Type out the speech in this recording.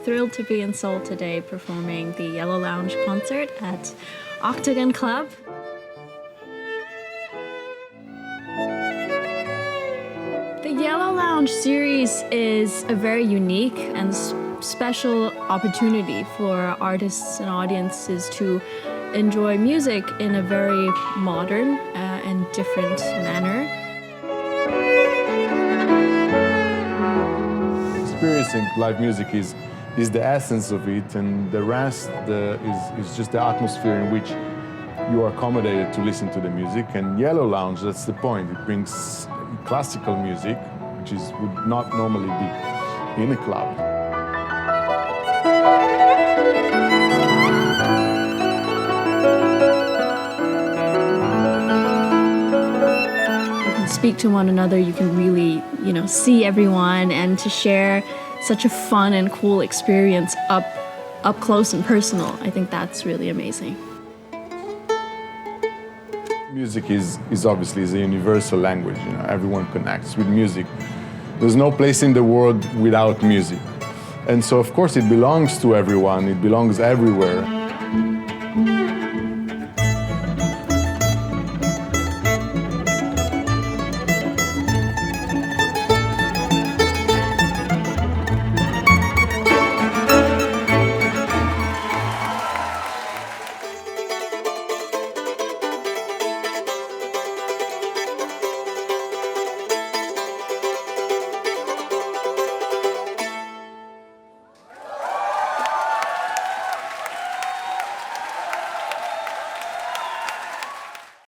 thrilled to be in Seoul today performing the Yellow Lounge concert at Octagon Club. The Yellow Lounge series is a very unique and special opportunity for artists and audiences to enjoy music in a very modern and different manner. Experiencing live music is the essence of it, and the rest is just the atmosphere in which you are accommodated to listen to the music. And Yellow Lounge, that's the point. It brings classical music, which would not normally be in a club. Speak to one another, you can really, see everyone, and to share such a fun and cool experience up close and personal. I think that's really amazing. Music is obviously a universal language. Everyone connects with music. There's no place in the world without music. And so, of course, it belongs to everyone. It belongs everywhere.